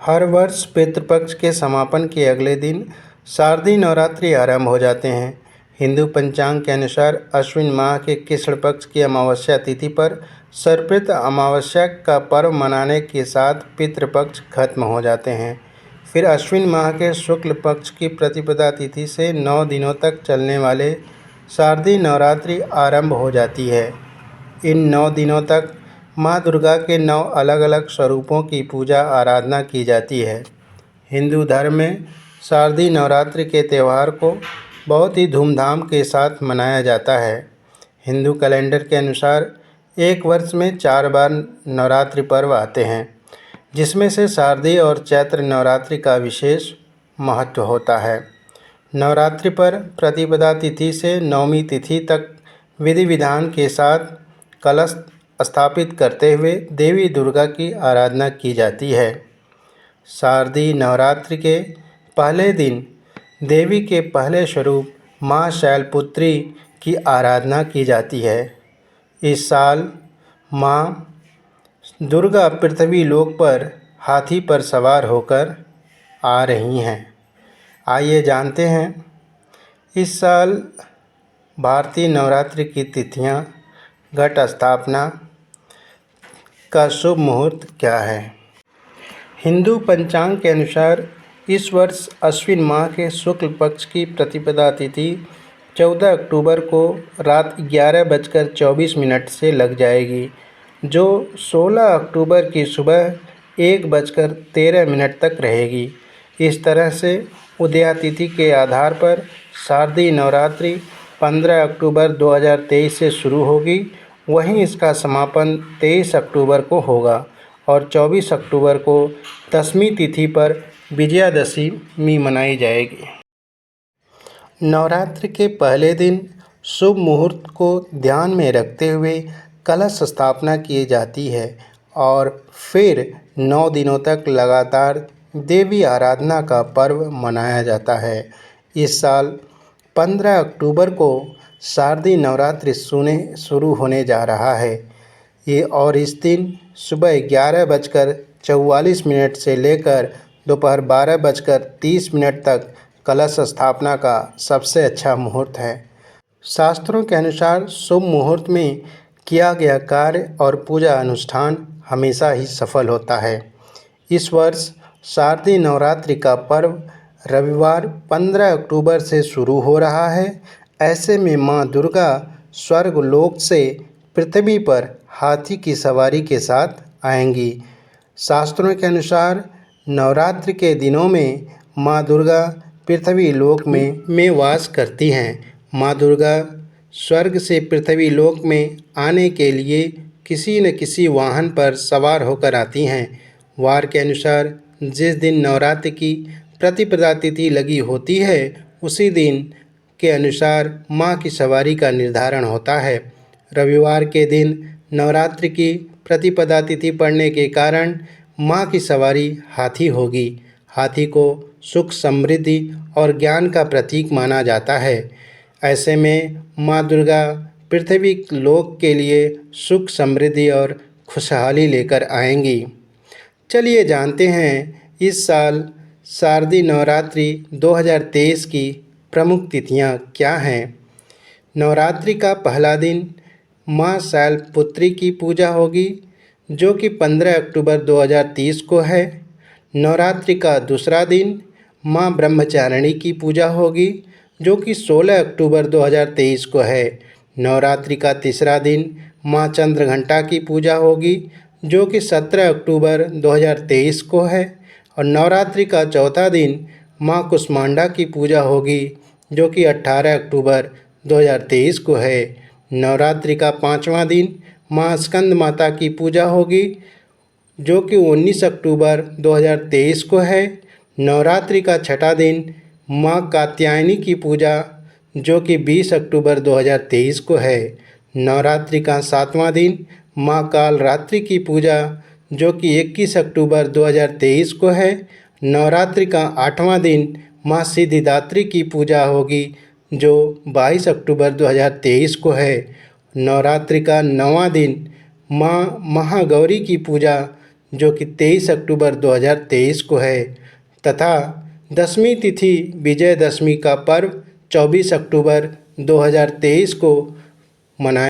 हर वर्ष पितृपक्ष के समापन के अगले दिन शारदीय नवरात्रि आरंभ हो जाते हैं। हिंदू पंचांग के अनुसार अश्विन माह के कृष्ण पक्ष की अमावस्या तिथि पर सर्पित अमावस्या का पर्व मनाने के साथ पितृपक्ष खत्म हो जाते हैं। फिर अश्विन माह के शुक्ल पक्ष की प्रतिपदा तिथि से 9 दिनों तक चलने वाले शारदीय नवरात्रि आरंभ हो जाती है। इन 9 दिनों तक माँ दुर्गा के 9 अलग अलग स्वरूपों की पूजा आराधना की जाती है। हिंदू धर्म में शारदीय नवरात्रि के त्यौहार को बहुत ही धूमधाम के साथ मनाया जाता है। हिंदू कैलेंडर के अनुसार एक वर्ष में 4 बार नवरात्रि पर्व आते हैं, जिसमें से शारदीय और चैत्र नवरात्रि का विशेष महत्व होता है। नवरात्रि पर प्रतिपदा तिथि से नवमी तिथि तक विधि विधान के साथ कलश स्थापित करते हुए देवी दुर्गा की आराधना की जाती है। शारदीय नवरात्रि के पहले दिन देवी के पहले स्वरूप माँ शैलपुत्री की आराधना की जाती है। इस साल माँ दुर्गा पृथ्वी लोक पर हाथी पर सवार होकर आ रही हैं। आइए जानते हैं इस साल भारतीय नवरात्रि की तिथियाँ, घट स्थापना का शुभ मुहूर्त क्या है। हिंदू पंचांग के अनुसार इस वर्ष अश्विन माह के शुक्ल पक्ष की प्रतिपदा तिथि 14 अक्टूबर को रात 11:24 से लग जाएगी, जो 16 अक्टूबर की सुबह 1:13 तक रहेगी। इस तरह से उदया तिथि के आधार पर शारदीय नवरात्रि 15 अक्टूबर 2023 से शुरू होगी, वहीं इसका समापन 23 अक्टूबर को होगा और 24 अक्टूबर को दशमी तिथि पर विजयादशमी मनाई जाएगी। नवरात्रि के पहले दिन शुभ मुहूर्त को ध्यान में रखते हुए कलश स्थापना की जाती है और फिर 9 दिनों तक लगातार देवी आराधना का पर्व मनाया जाता है। इस साल 15 अक्टूबर को शारदीय नवरात्रि शुरू होने जा रहा है। और इस दिन सुबह 11:44 से लेकर दोपहर 12:30 तक कलश स्थापना का सबसे अच्छा मुहूर्त है। शास्त्रों के अनुसार शुभ मुहूर्त में किया गया कार्य और पूजा अनुष्ठान हमेशा ही सफल होता है। इस वर्ष शारदीय नवरात्रि का पर्व रविवार 15 अक्टूबर से शुरू हो रहा है। ऐसे में माँ दुर्गा स्वर्गलोक से पृथ्वी पर हाथी की सवारी के साथ आएंगी। शास्त्रों के अनुसार नवरात्रि के दिनों में माँ दुर्गा पृथ्वी लोक में वास करती हैं। माँ दुर्गा स्वर्ग से पृथ्वी लोक में आने के लिए किसी न किसी वाहन पर सवार होकर आती हैं। वार के अनुसार जिस दिन नवरात्रि की प्रतिपदा तिथि लगी होती है, उसी दिन के अनुसार माँ की सवारी का निर्धारण होता है। रविवार के दिन नवरात्रि की प्रतिपदा तिथि पड़ने के कारण माँ की सवारी हाथी होगी। हाथी को सुख, समृद्धि और ज्ञान का प्रतीक माना जाता है। ऐसे में माँ दुर्गा पृथ्वी लोक के लिए सुख, समृद्धि और खुशहाली लेकर आएंगी। चलिए जानते हैं इस साल शारदीय नवरात्रि 2023 की प्रमुख तिथियां क्या हैं। नवरात्रि का पहला दिन माँ शैलपुत्री की पूजा होगी, जो कि 15 अक्टूबर 2030 को है। नवरात्रि का दूसरा दिन माँ ब्रह्मचारिणी की पूजा होगी, जो कि 16 अक्टूबर 2023 को है। नवरात्रि का तीसरा दिन माँ चंद्रघंटा की पूजा होगी, जो कि 17 अक्टूबर 2023 को है। और नवरात्रि का चौथा दिन माँ कुष्मांडा की पूजा होगी, जो कि 18 अक्टूबर 2023 को है। नवरात्रि का पाँचवां दिन माँ स्कंद माता की पूजा होगी, जो कि 19 अक्टूबर 2023 को है। नवरात्रि का छठा दिन माँ कात्यायनी की पूजा, जो कि 20 अक्टूबर 2023 को है। नवरात्रि का सातवां दिन माँ कालरात्रि की पूजा, जो कि 21 अक्टूबर 2023 को है। नवरात्रि का आठवां दिन माँ सिद्धिदात्री की पूजा होगी, जो 22 अक्टूबर 2023 को है। नवरात्रि का 9वां दिन माँ महागौरी की पूजा, जो कि 23 अक्टूबर 2023 को है, तथा 10वीं तिथि विजयदशमी का पर्व 24 अक्टूबर 2023 को मनाया